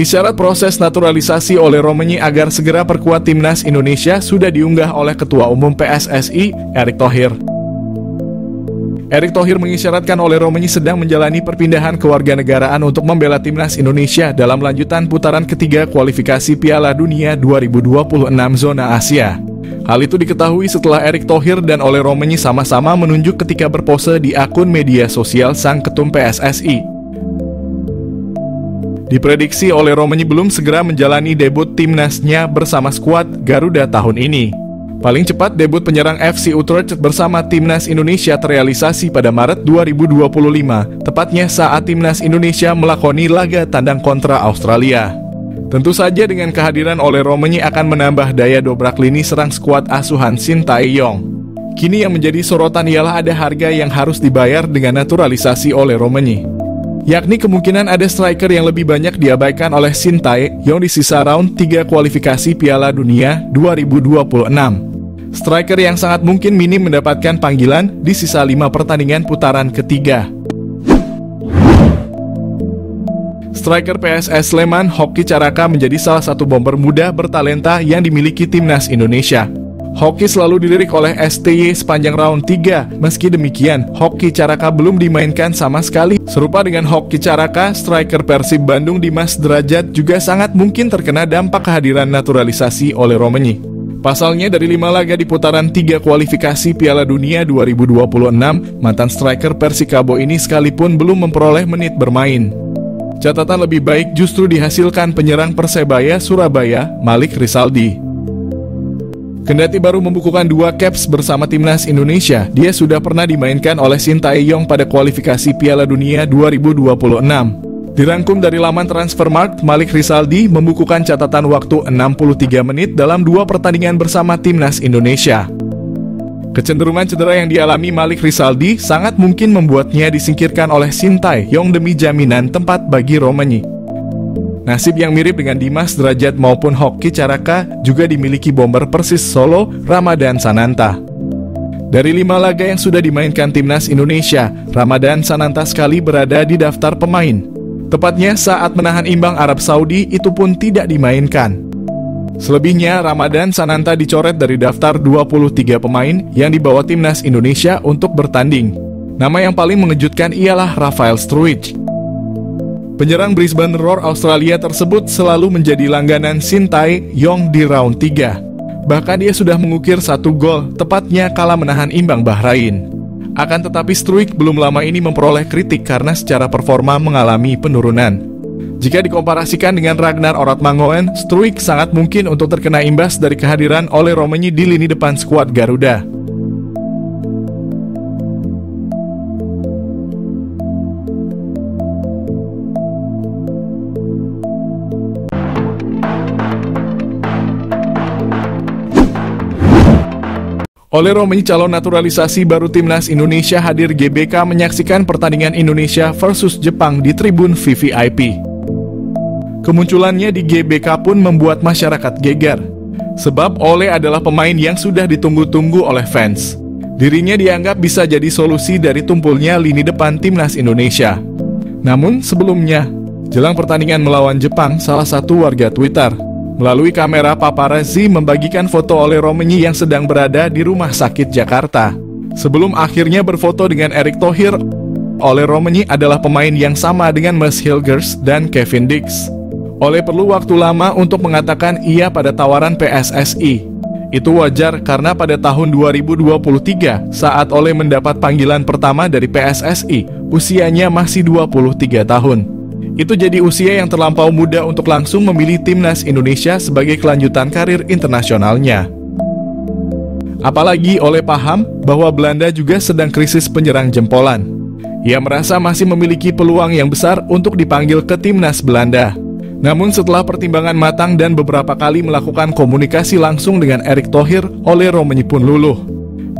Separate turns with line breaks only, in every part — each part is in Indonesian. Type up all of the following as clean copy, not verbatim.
Isyarat proses naturalisasi oleh Romagnoli agar segera perkuat timnas Indonesia sudah diunggah oleh Ketua Umum PSSI, Erick Thohir. Erick Thohir mengisyaratkan oleh Romagnoli sedang menjalani perpindahan kewarganegaraan untuk membela timnas Indonesia dalam lanjutan putaran ketiga kualifikasi Piala Dunia 2026 zona Asia. Hal itu diketahui setelah Erick Thohir dan oleh Romagnoli sama-sama menunjuk ketika berpose di akun media sosial sang ketum PSSI. Diprediksi oleh Romagnoli belum segera menjalani debut timnasnya bersama skuad Garuda tahun ini. Paling cepat debut penyerang FC Utrecht bersama timnas Indonesia terrealisasi pada Maret 2025, tepatnya saat timnas Indonesia melakoni laga tandang kontra Australia. Tentu saja dengan kehadiran oleh Romagnoli akan menambah daya dobrak lini serang skuad asuhan Shin Tae-yong. Kini yang menjadi sorotan ialah ada harga yang harus dibayar dengan naturalisasi oleh Romagnoli, yakni kemungkinan ada striker yang lebih banyak diabaikan oleh Shin Tae-yong di sisa round 3 kualifikasi Piala Dunia 2026. Striker yang sangat mungkin minim mendapatkan panggilan di sisa 5 pertandingan putaran ketiga. Striker PSS Sleman, Hoki Caraka menjadi salah satu bomber muda bertalenta yang dimiliki timnas Indonesia. Hoki selalu dilirik oleh STY sepanjang round 3. Meski demikian, Hoki Caraka belum dimainkan sama sekali. Serupa dengan Hoki Caraka, striker Persib Bandung Dimas Derajat juga sangat mungkin terkena dampak kehadiran naturalisasi oleh Romagnoli. Pasalnya dari 5 laga di putaran 3 kualifikasi Piala Dunia 2026, mantan striker Persikabo ini sekalipun belum memperoleh menit bermain. Catatan lebih baik justru dihasilkan penyerang Persebaya Surabaya, Malik Rizaldi. Kendati baru membukukan 2 caps bersama timnas Indonesia, dia sudah pernah dimainkan oleh Shin Tae-yong pada kualifikasi Piala Dunia 2026. Dirangkum dari laman Transfermarkt, Malik Rizaldi membukukan catatan waktu 63 menit dalam 2 pertandingan bersama timnas Indonesia. Kecenderungan cedera yang dialami Malik Rizaldi sangat mungkin membuatnya disingkirkan oleh Shin Tae-yong demi jaminan tempat bagi Romagnoli. Nasib yang mirip dengan Dimas Derajat maupun Hoki Caraka juga dimiliki bomber Persis Solo, Ramadan Sananta. Dari 5 laga yang sudah dimainkan timnas Indonesia, Ramadan Sananta sekali berada di daftar pemain. Tepatnya saat menahan imbang Arab Saudi, itu pun tidak dimainkan. Selebihnya, Ramadan Sananta dicoret dari daftar 23 pemain yang dibawa timnas Indonesia untuk bertanding. Nama yang paling mengejutkan ialah Rafael Struijk. Penyerang Brisbane Roar Australia tersebut selalu menjadi langganan Shin Tae-yong di round 3. Bahkan dia sudah mengukir 1 gol, tepatnya kala menahan imbang Bahrain. Akan tetapi Struijk belum lama ini memperoleh kritik karena secara performa mengalami penurunan. Jika dikomparasikan dengan Ragnar Oratmangoen, Struijk sangat mungkin untuk terkena imbas dari kehadiran oleh Romagnoli di lini depan skuad Garuda. Oleh Romagnoli, calon naturalisasi baru timnas Indonesia hadir GBK menyaksikan pertandingan Indonesia versus Jepang di tribun VVIP. Kemunculannya di GBK pun membuat masyarakat geger, sebab Ole adalah pemain yang sudah ditunggu-tunggu oleh fans. Dirinya dianggap bisa jadi solusi dari tumpulnya lini depan timnas Indonesia. Namun sebelumnya, jelang pertandingan melawan Jepang, salah satu warga Twitter melalui kamera paparazzi membagikan foto oleh Romagnoli yang sedang berada di rumah sakit Jakarta. Sebelum akhirnya berfoto dengan Erick Thohir, Ole Romagnoli adalah pemain yang sama dengan Mads Hilgers dan Kevin Dix. Ole perlu waktu lama untuk mengatakan iya pada tawaran PSSI. Itu wajar karena pada tahun 2023, saat Ole mendapat panggilan pertama dari PSSI, usianya masih 23 tahun. Itu jadi usia yang terlampau muda untuk langsung memilih timnas Indonesia sebagai kelanjutan karir internasionalnya. Apalagi Ole paham bahwa Belanda juga sedang krisis penyerang jempolan. Ia merasa masih memiliki peluang yang besar untuk dipanggil ke timnas Belanda. Namun setelah pertimbangan matang dan beberapa kali melakukan komunikasi langsung dengan Erick Thohir, Ole Romagnoli pun luluh.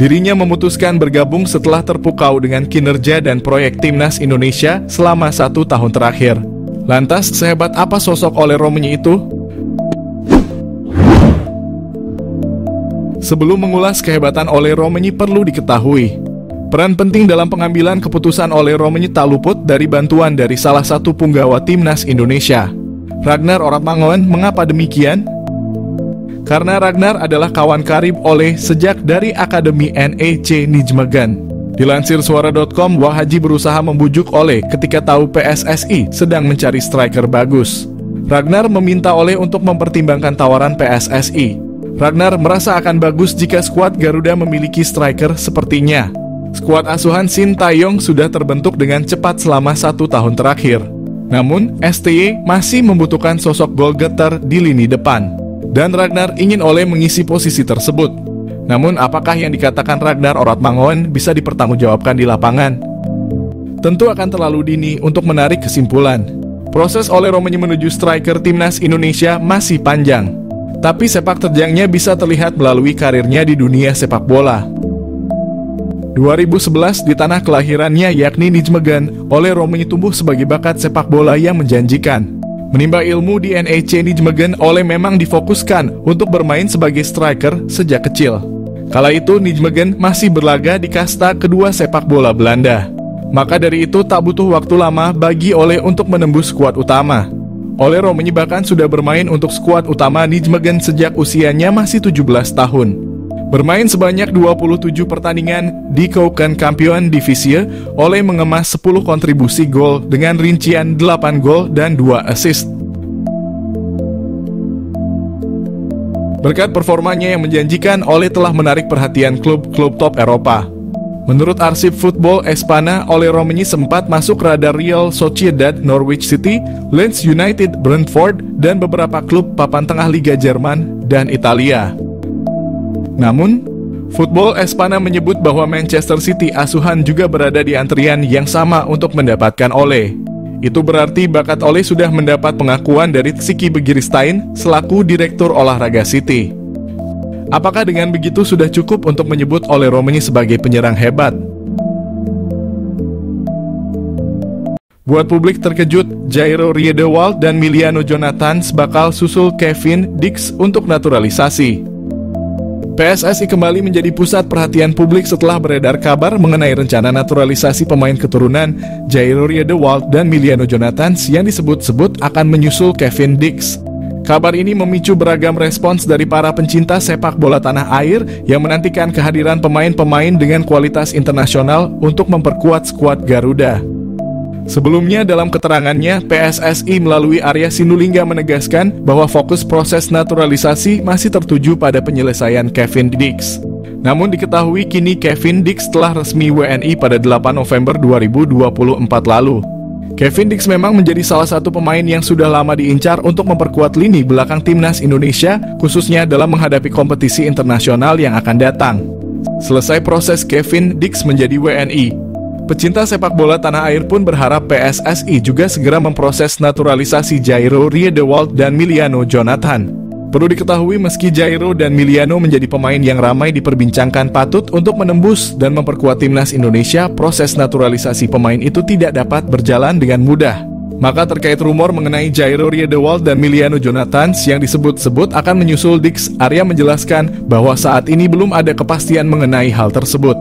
Dirinya memutuskan bergabung setelah terpukau dengan kinerja dan proyek timnas Indonesia selama 1 tahun terakhir. Lantas, sehebat apa sosok Ole Romagnoli itu? Sebelum mengulas kehebatan Ole Romagnoli, perlu diketahui, peran penting dalam pengambilan keputusan Ole Romagnoli tak luput dari bantuan dari salah satu punggawa timnas Indonesia. Ragnar Oratmangoen, mengapa demikian? Karena Ragnar adalah kawan karib Ole sejak dari Akademi NEC Nijmegen. Dilansir suara.com, Wahaji berusaha membujuk Ole ketika tahu PSSI sedang mencari striker bagus. Ragnar meminta Ole untuk mempertimbangkan tawaran PSSI. Ragnar merasa akan bagus jika skuad Garuda memiliki striker sepertinya. Skuad asuhan Shin Tae-yong sudah terbentuk dengan cepat selama 1 tahun terakhir. Namun, STY masih membutuhkan sosok gol getter di lini depan. Dan Ragnar ingin Ole mengisi posisi tersebut. Namun, apakah yang dikatakan Ragnar Oratmangoen bisa dipertanggungjawabkan di lapangan? Tentu akan terlalu dini untuk menarik kesimpulan. Proses Ole Romenyi menuju striker timnas Indonesia masih panjang. Tapi sepak terjangnya bisa terlihat melalui karirnya di dunia sepak bola. 2011 di tanah kelahirannya yakni Nijmegen, Ole Romenyi tumbuh sebagai bakat sepak bola yang menjanjikan. Menimba ilmu di NEC Nijmegen, Ole memang difokuskan untuk bermain sebagai striker sejak kecil. Kala itu Nijmegen masih berlaga di kasta kedua sepak bola Belanda. Maka dari itu tak butuh waktu lama bagi Ole untuk menembus skuad utama. Ole Romenyi bahkan sudah bermain untuk skuad utama Nijmegen sejak usianya masih 17 tahun. Bermain sebanyak 27 pertandingan di Keukenkampioen Divisie, Ole mengemas 10 kontribusi gol dengan rincian 8 gol dan 2 assist. Berkat performanya yang menjanjikan, Ole telah menarik perhatian klub-klub top Eropa. Menurut arsip Football Espana, Ole Romenyi sempat masuk radar Real Sociedad, Norwich City, Leeds United, Brentford, dan beberapa klub papan tengah Liga Jerman dan Italia. Namun, Football Espana menyebut bahwa Manchester City asuhan juga berada di antrian yang sama untuk mendapatkan Ole. Itu berarti bakat Ole sudah mendapat pengakuan dari Siki Begiristain selaku Direktur Olahraga City. Apakah dengan begitu sudah cukup untuk menyebut Ole Romenyi sebagai penyerang hebat? Buat publik terkejut, Jairo Riedewald dan Miliano Jonathans bakal susul Kevin Dix untuk naturalisasi. PSSI kembali menjadi pusat perhatian publik setelah beredar kabar mengenai rencana naturalisasi pemain keturunan Jairo Riedewald dan Miliano Jonathans yang disebut-sebut akan menyusul Kevin Dix. Kabar ini memicu beragam respons dari para pencinta sepak bola tanah air yang menantikan kehadiran pemain-pemain dengan kualitas internasional untuk memperkuat skuad Garuda. Sebelumnya dalam keterangannya, PSSI melalui Arya Sinulinga menegaskan bahwa fokus proses naturalisasi masih tertuju pada penyelesaian Kevin Dix. Namun diketahui kini Kevin Dix telah resmi WNI pada 8 November 2024 lalu. Kevin Dix memang menjadi salah satu pemain yang sudah lama diincar untuk memperkuat lini belakang timnas Indonesia, khususnya dalam menghadapi kompetisi internasional yang akan datang. Selesai proses Kevin Dix menjadi WNI, pecinta sepak bola tanah air pun berharap PSSI juga segera memproses naturalisasi Jairo Riedewald dan Miliano Jonathan. Perlu diketahui meski Jairo dan Miliano menjadi pemain yang ramai diperbincangkan patut untuk menembus dan memperkuat timnas Indonesia, proses naturalisasi pemain itu tidak dapat berjalan dengan mudah. Maka terkait rumor mengenai Jairo Riedewald dan Miliano Jonathan yang disebut-sebut akan menyusul Dix, Arya menjelaskan bahwa saat ini belum ada kepastian mengenai hal tersebut.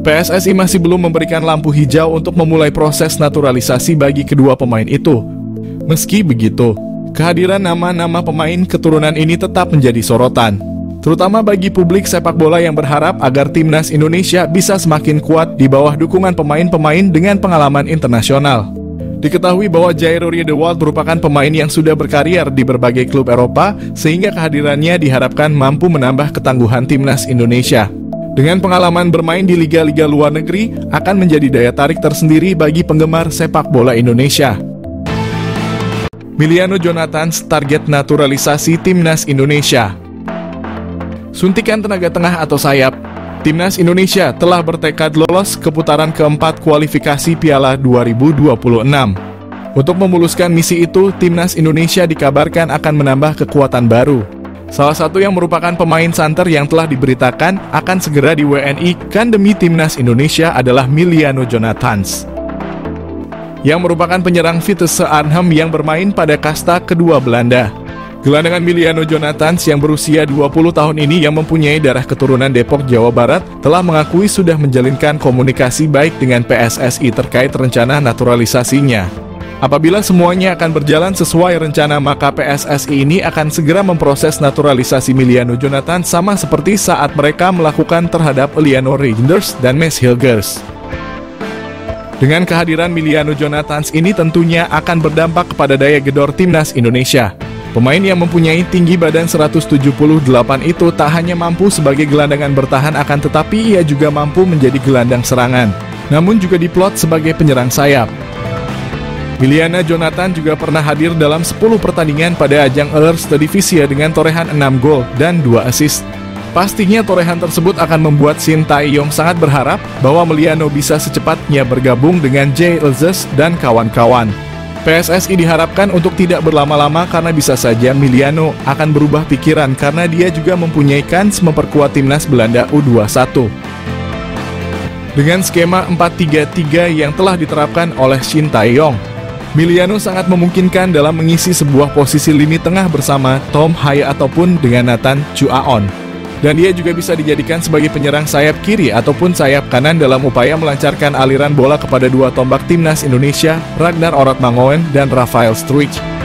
PSSI masih belum memberikan lampu hijau untuk memulai proses naturalisasi bagi kedua pemain itu. Meski begitu, kehadiran nama-nama pemain keturunan ini tetap menjadi sorotan, terutama bagi publik sepak bola yang berharap agar timnas Indonesia bisa semakin kuat di bawah dukungan pemain-pemain dengan pengalaman internasional. Diketahui bahwa Jairo Riedewald merupakan pemain yang sudah berkarier di berbagai klub Eropa, sehingga kehadirannya diharapkan mampu menambah ketangguhan timnas Indonesia. Dengan pengalaman bermain di liga-liga luar negeri, akan menjadi daya tarik tersendiri bagi penggemar sepak bola Indonesia. Miliano Jonathan target naturalisasi timnas Indonesia. Suntikan tenaga tengah atau sayap, timnas Indonesia telah bertekad lolos ke putaran keempat kualifikasi Piala 2026. Untuk memuluskan misi itu, timnas Indonesia dikabarkan akan menambah kekuatan baru. Salah satu yang merupakan pemain santer yang telah diberitakan akan segera di WNI kan demi timnas Indonesia adalah Miliano Jonathans, yang merupakan penyerang Vitesse Arnhem yang bermain pada kasta kedua Belanda. Gelandangan Miliano Jonathans yang berusia 20 tahun ini yang mempunyai darah keturunan Depok, Jawa Barat telah mengakui sudah menjalinkan komunikasi baik dengan PSSI terkait rencana naturalisasinya. Apabila semuanya akan berjalan sesuai rencana, maka PSSI ini akan segera memproses naturalisasi Emiliano Jonathan sama seperti saat mereka melakukan terhadap Eliano Reinders dan Max Hilgers. Dengan kehadiran Emiliano Jonathan ini tentunya akan berdampak kepada daya gedor timnas Indonesia. Pemain yang mempunyai tinggi badan 178 itu tak hanya mampu sebagai gelandangan bertahan, akan tetapi ia juga mampu menjadi gelandang serangan, namun juga diplot sebagai penyerang sayap. Emiliano Jonathan juga pernah hadir dalam 10 pertandingan pada ajang Eredivisie dengan torehan 6 gol dan 2 assist. Pastinya torehan tersebut akan membuat Shin Tae-yong sangat berharap bahwa Emiliano bisa secepatnya bergabung dengan Jay Elzes dan kawan-kawan. PSSI diharapkan untuk tidak berlama-lama karena bisa saja Emiliano akan berubah pikiran karena dia juga mempunyai kans memperkuat timnas Belanda U21. Dengan skema 4-3-3 yang telah diterapkan oleh Shin Tae-yong, Emiliano sangat memungkinkan dalam mengisi sebuah posisi lini tengah bersama Tom Haye ataupun dengan Nathan Chuaon. Dan dia juga bisa dijadikan sebagai penyerang sayap kiri ataupun sayap kanan dalam upaya melancarkan aliran bola kepada dua tombak timnas Indonesia, Ragnar Orotmangoen dan Rafael Struijk.